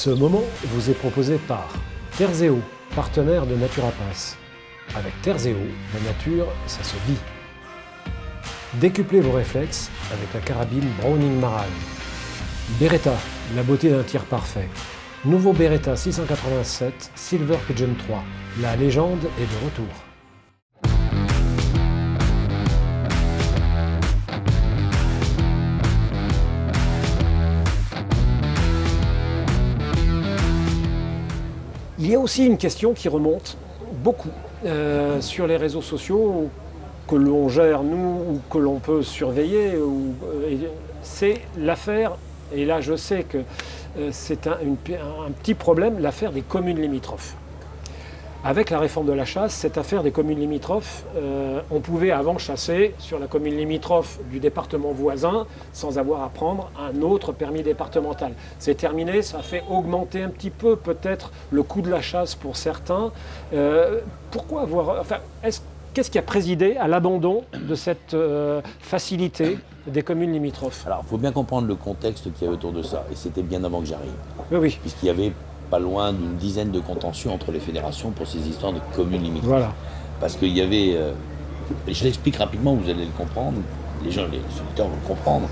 Ce moment vous est proposé par Terzeo, partenaire de Naturapass. Avec Terzeo, la nature, ça se vit. Décuplez vos réflexes avec la carabine Browning Marane. Beretta, la beauté d'un tir parfait. Nouveau Beretta 687 Silver Pigeon 3. La légende est de retour. Il y a aussi une question qui remonte beaucoup sur les réseaux sociaux que l'on gère nous ou que l'on peut surveiller. C'est l'affaire, et là je sais que c'est un petit problème, l'affaire des communes limitrophes. Avec la réforme de la chasse, cette affaire des communes limitrophes, on pouvait avant chasser sur la commune limitrophe du département voisin sans avoir à prendre un autre permis départemental. C'est terminé, ça a fait augmenter un petit peu peut-être le coût de la chasse pour certains. Pourquoi avoir... Enfin, qu'est-ce qui a présidé à l'abandon de cette facilité des communes limitrophes? Alors, il faut bien comprendre le contexte qu'il y avait autour de ça, et c'était bien avant que j'arrive. Oui. Puisqu'il y avait pas loin d'une dizaine de contentieux entre les fédérations pour ces histoires de communes limitrophes. Voilà. Parce qu'il y avait, et je l'explique rapidement, vous allez le comprendre, les gens, les auditeurs vont le comprendre,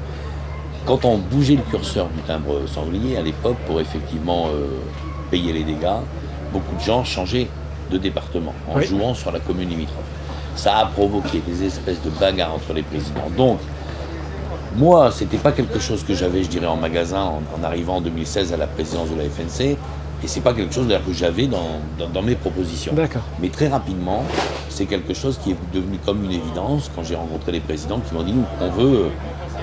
quand on bougeait le curseur du timbre sanglier à l'époque pour effectivement payer les dégâts, beaucoup de gens changeaient de département en jouant sur la commune limitrophe. Ça a provoqué des espèces de bagarres entre les présidents. Donc, moi, c'était pas quelque chose que j'avais, je dirais, en magasin en arrivant en 2016 à la présidence de la FNC. Et c'est pas quelque chose d'ailleurs que j'avais dans mes propositions. D'accord. Mais très rapidement, c'est quelque chose qui est devenu comme une évidence quand j'ai rencontré les présidents qui m'ont dit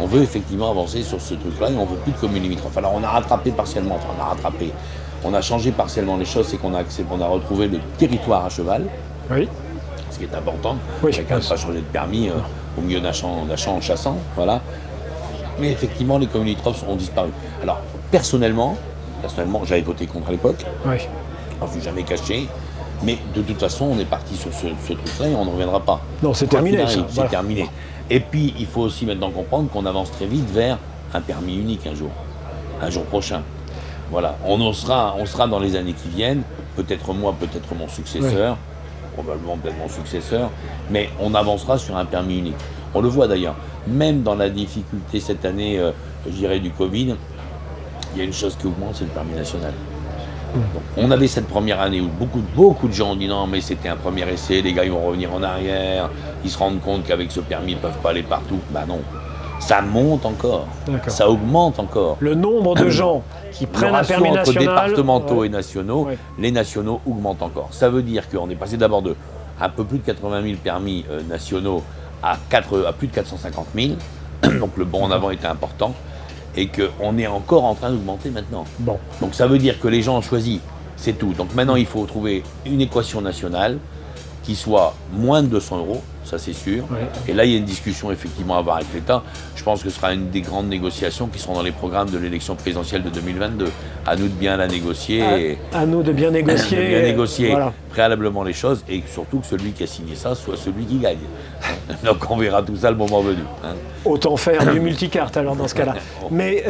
on veut effectivement avancer sur ce truc-là et on veut plus de communes limitrophes. Alors on a rattrapé partiellement, on a changé partiellement les choses, c'est qu'on a retrouvé le territoire à cheval. Oui. Ce qui est important. Oui, on n'a pas changé de permis au milieu d'un champ en chassant, voilà. Mais effectivement, les communes limitrophes ont disparu. Alors, personnellement, j'avais voté contre à l'époque. Oui. On ne fut jamais caché. Mais de toute façon, on est parti sur ce truc-là et on ne reviendra pas. Non, c'est terminé. C'est terminé. Et puis, il faut aussi maintenant comprendre qu'on avance très vite vers un permis unique un jour prochain. Voilà. On sera dans les années qui viennent, peut-être moi, peut-être mon successeur, probablement peut-être mon successeur, mais on avancera sur un permis unique. On le voit d'ailleurs, même dans la difficulté cette année, je dirais, du Covid, il y a une chose qui augmente, c'est le permis national. Donc, on avait cette première année où beaucoup de gens ont dit non, mais c'était un premier essai, les gars ils vont revenir en arrière, ils se rendent compte qu'avec ce permis ils ne peuvent pas aller partout. Ben non, ça monte encore, ça augmente encore. Le nombre de gens qui prennent un permis national... entre départementaux et nationaux, les nationaux augmentent encore. Ça veut dire qu'on est passé d'abord de un peu plus de 80 000 permis nationaux à plus de 450 000, donc le bond en avant était important, et qu'on est encore en train d'augmenter maintenant. Bon. Donc ça veut dire que les gens ont choisi, c'est tout. Donc maintenant il faut trouver une équation nationale qui soit moins de 200 €, ça c'est sûr. Ouais. Et là il y a une discussion effectivement à avoir avec l'État. Je pense que ce sera une des grandes négociations qui seront dans les programmes de l'élection présidentielle de 2022. À nous de bien la négocier. À nous de bien négocier. De bien négocier voilà. préalablement les choses et surtout que celui qui a signé ça soit celui qui gagne. Donc on verra tout ça le moment venu. Autant faire du multicarte alors dans ce cas-là. Mais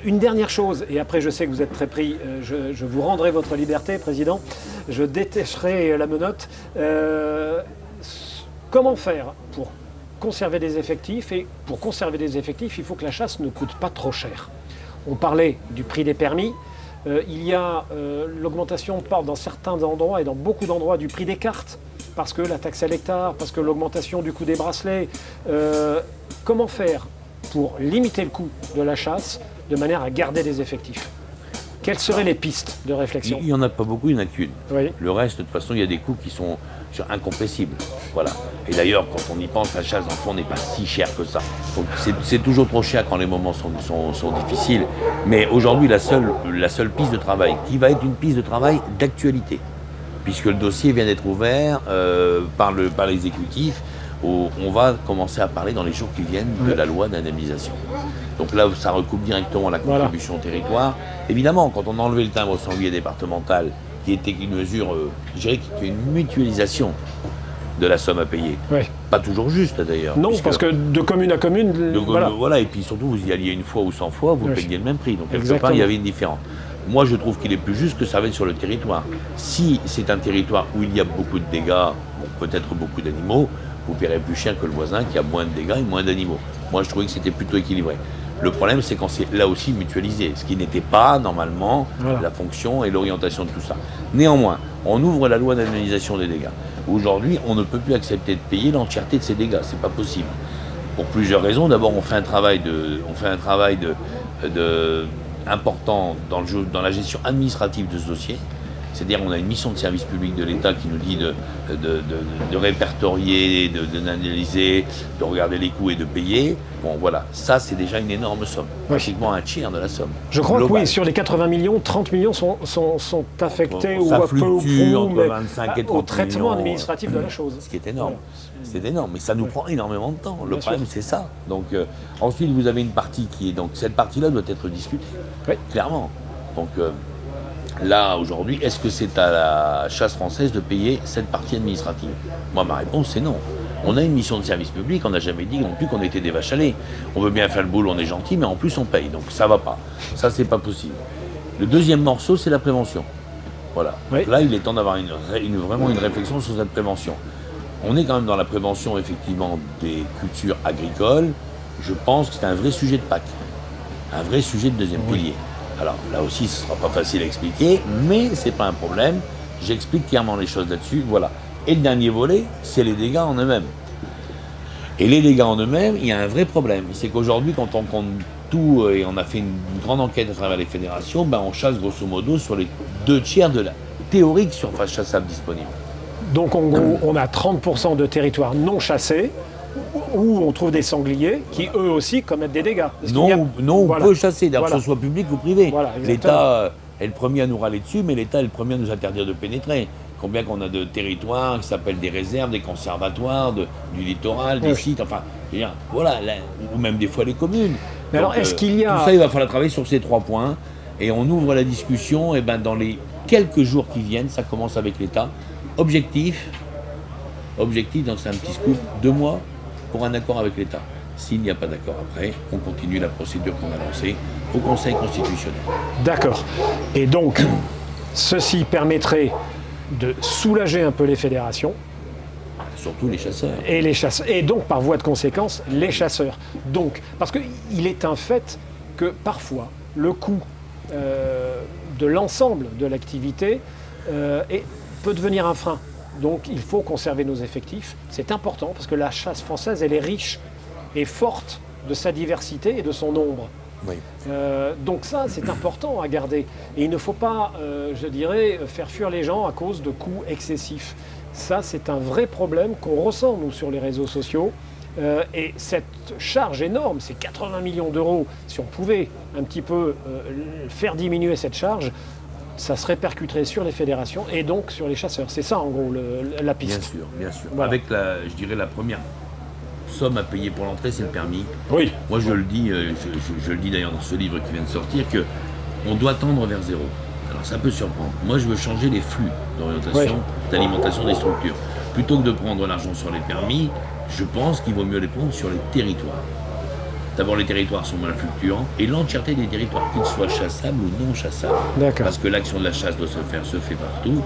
une dernière chose, et après je sais que vous êtes très pris, je vous rendrai votre liberté, Président, je détacherai la menotte. Comment faire pour conserver des effectifs? Et pour conserver des effectifs, il faut que la chasse ne coûte pas trop cher. On parlait du prix des permis. Il y a l'augmentation, on parle dans certains endroits et dans beaucoup d'endroits du prix des cartes, parce que la taxe à l'hectare, parce que l'augmentation du coût des bracelets. Comment faire pour limiter le coût de la chasse de manière à garder des effectifs? Quelles seraient les pistes de réflexion? Il n'y en a pas beaucoup, il n'y en a qu'une. Oui. Le reste, de toute façon, il y a des coûts qui sont incompressibles. Voilà. Et d'ailleurs, quand on y pense, la chasse d'enfants n'est pas si chère que ça. Donc, c'est toujours trop cher quand les moments sont difficiles. Mais aujourd'hui, la seule piste de travail, qui va être une piste de travail d'actualité, puisque le dossier vient d'être ouvert par l'exécutif, où on va commencer à parler dans les jours qui viennent de la loi d'indemnisation. Donc là, ça recoupe directement la contribution au territoire. Évidemment, quand on a enlevé le timbre sanglier départemental, qui était une mesure, je dirais, qui est une mutualisation de la somme à payer. Oui. Pas toujours juste d'ailleurs. Non, parce que de commune à commune, voilà. Et puis surtout, vous y alliez une fois ou 100 fois, vous payiez le même prix. Donc quelque part, il y avait une différence. Moi, je trouve qu'il est plus juste que ça va être sur le territoire. Si c'est un territoire où il y a beaucoup de dégâts, bon, peut-être beaucoup d'animaux, vous paierez plus cher que le voisin qui a moins de dégâts et moins d'animaux. Moi, je trouvais que c'était plutôt équilibré. Le problème, c'est quand c'est là aussi mutualisé, ce qui n'était pas normalement la fonction et l'orientation de tout ça. Néanmoins, on ouvre la loi d'indemnisation des dégâts. Aujourd'hui, on ne peut plus accepter de payer l'entièreté de ces dégâts, c'est pas possible. Pour plusieurs raisons. D'abord, on fait un travail important dans la gestion administrative de ce dossier. C'est-à-dire qu'on a une mission de service public de l'État qui nous dit de répertorier, d'analyser, de regarder les coûts et de payer. Bon, voilà, ça c'est déjà une énorme somme, pratiquement un tiers de la somme. Je crois que oui, sur les 80 millions, 30 millions sont affectés ça fluctue entre 25 et 30 au traitement millions, administratif de la chose. Ce qui est énorme. C'est énorme, mais ça nous prend énormément de temps. Le problème, c'est ça. Donc, ensuite, vous avez une partie qui est... Donc, cette partie-là doit être discutée, clairement. Donc, là, aujourd'hui, est-ce que c'est à la chasse française de payer cette partie administrative? Moi, ma réponse, c'est non. On a une mission de service public, on n'a jamais dit non plus qu'on était des vaches à lait. On veut bien faire le boulot, on est gentil, mais en plus, on paye. Donc, ça va pas. Ça, c'est pas possible. Le deuxième morceau, c'est la prévention. Voilà. Donc là, il est temps d'avoir vraiment une réflexion sur cette prévention. On est quand même dans la prévention, effectivement, des cultures agricoles. Je pense que c'est un vrai sujet de PAC, un vrai sujet de deuxième pilier. Alors là aussi, ce ne sera pas facile à expliquer, mais ce n'est pas un problème. J'explique clairement les choses là-dessus. Voilà. Et le dernier volet, c'est les dégâts en eux-mêmes. Et les dégâts en eux-mêmes, il y a un vrai problème. C'est qu'aujourd'hui, quand on compte tout, et on a fait une grande enquête à travers les fédérations, on chasse grosso modo sur les 2/3 de la théorique surface chassable disponible. Donc en gros, on a 30% de territoires non chassés, où on trouve des sangliers qui eux aussi commettent des dégâts. On peut chasser, d'ailleurs que ce soit public ou privé. Voilà, l'État est le premier à nous râler dessus, mais l'État est le premier à nous interdire de pénétrer. Combien qu'on a de territoires qui s'appellent des réserves, des conservatoires, du littoral, des sites, enfin, voilà, ou même des fois les communes. Mais donc, alors, est-ce qu'il y a... Tout ça, il va falloir travailler sur ces 3 points, et on ouvre la discussion, et dans les quelques jours qui viennent, ça commence avec l'État. Objectif, donc c'est un petit scoop, 2 mois pour un accord avec l'État. S'il n'y a pas d'accord après, on continue la procédure qu'on a lancée au Conseil constitutionnel. D'accord. Et donc, ceci permettrait de soulager un peu les fédérations. Surtout les chasseurs. Et les chasseurs. Et donc, par voie de conséquence, les chasseurs. Donc, parce qu'il est un fait que parfois, le coût de l'ensemble de l'activité peut devenir un frein. Donc il faut conserver nos effectifs. C'est important parce que la chasse française, elle est riche et forte de sa diversité et de son nombre. Oui. Donc ça, c'est important à garder. Et il ne faut pas, je dirais, faire fuir les gens à cause de coûts excessifs. Ça, c'est un vrai problème qu'on ressent, nous, sur les réseaux sociaux. Et cette charge énorme, c'est 80 millions d'euros, si on pouvait un petit peu faire diminuer cette charge, ça se répercuterait sur les fédérations et donc sur les chasseurs. C'est ça, en gros, la piste. Bien sûr. Voilà. Avec, je dirais, la première somme à payer pour l'entrée, c'est le permis. Oui. Moi, je le dis, je le dis d'ailleurs dans ce livre qui vient de sortir, qu'on doit tendre vers zéro. Alors, ça peut surprendre. Moi, je veux changer les flux d'orientation, d'alimentation des structures. Plutôt que de prendre l'argent sur les permis, je pense qu'il vaut mieux les prendre sur les territoires. D'abord, les territoires sont mal fluctuants et l'entièreté des territoires, qu'ils soient chassables ou non chassables. D'accord. Parce que l'action de la chasse doit se fait partout,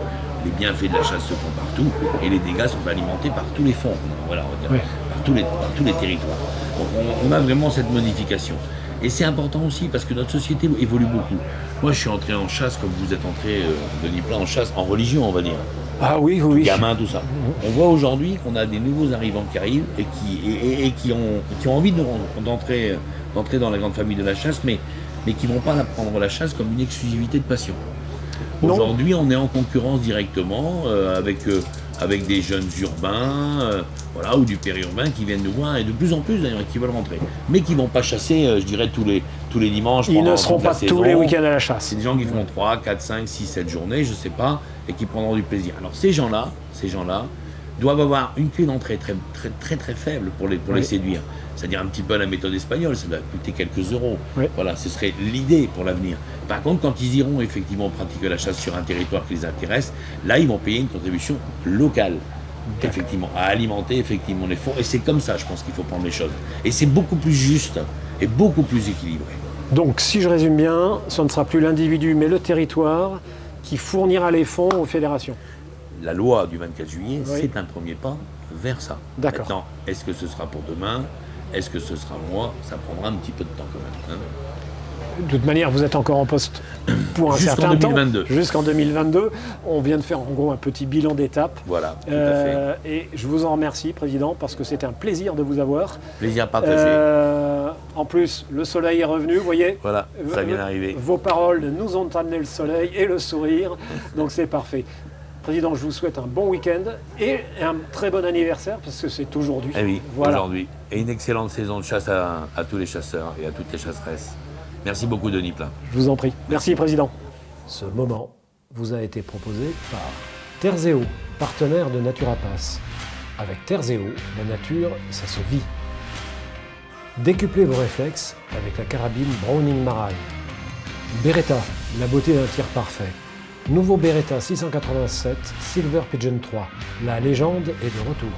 les bienfaits de la chasse se font partout et les dégâts sont alimentés par tous les fonds, voilà, on va dire, par tous les territoires. Donc on a vraiment cette modification. Et c'est important aussi parce que notre société évolue beaucoup. Moi, je suis entré en chasse comme vous êtes entré, Denis Plat, en chasse, en religion, on va dire. Ah oui, oui. Gamin, tout ça. On voit aujourd'hui qu'on a des nouveaux arrivants qui arrivent et qui ont envie d'entrer dans la grande famille de la chasse, mais qui ne vont pas prendre la chasse comme une exclusivité de passion. Aujourd'hui, on est en concurrence directement avec des jeunes urbains, ou du périurbain qui viennent nous voir, et de plus en plus d'ailleurs qui veulent rentrer, mais qui ne vont pas chasser, je dirais, tous les dimanches. Ils ne seront pas tous les week-ends à la chasse. C'est des gens qui feront 3, 4, 5, 6, 7 journées, je ne sais pas, et qui prendront du plaisir. Alors ces gens-là doivent avoir une clé d'entrée très, très, très, très faible pour les séduire. C'est-à-dire un petit peu à la méthode espagnole, ça doit coûter quelques euros. Oui. Voilà, ce serait l'idée pour l'avenir. Par contre, quand ils iront effectivement pratiquer la chasse sur un territoire qui les intéresse, là, ils vont payer une contribution locale, effectivement, à alimenter effectivement les fonds. Et c'est comme ça, je pense qu'il faut prendre les choses. Et c'est beaucoup plus juste et beaucoup plus équilibré. Donc, si je résume bien, ce ne sera plus l'individu, mais le territoire qui fournira les fonds aux fédérations. La loi du 24 juillet, Oui. c'est un premier pas vers ça. D'accord. Maintenant, est-ce que ce sera pour demain? Est-ce que ce sera moi? Ça prendra un petit peu de temps quand même. Hein. De toute manière, vous êtes encore en poste pour un Jusqu'en certain 2022. temps. Jusqu'en 2022. On vient de faire en gros un petit bilan d'étape. Voilà, tout à fait. Et je vous en remercie, Président, parce que c'était un plaisir de vous avoir. Plaisir partagé. En plus, le soleil est revenu, vous voyez. Voilà, ça vient d'arriver. Vos paroles nous ont amené le soleil et le sourire, donc c'est parfait. Président, je vous souhaite un bon week-end et un très bon anniversaire, parce que c'est aujourd'hui. Eh oui, Voilà. aujourd'hui. Et une excellente saison de chasse à tous les chasseurs et à toutes les chasseresses. Merci beaucoup, Denis Plat. Je vous en prie. Merci, Président. Ce moment vous a été proposé par Terzeo, partenaire de Naturapass. Avec Terzeo, la nature, ça se vit. Décuplez vos réflexes avec la carabine Browning Marane. Beretta, la beauté d'un tir parfait. Nouveau Beretta 687 Silver Pigeon 3. La légende est de retour.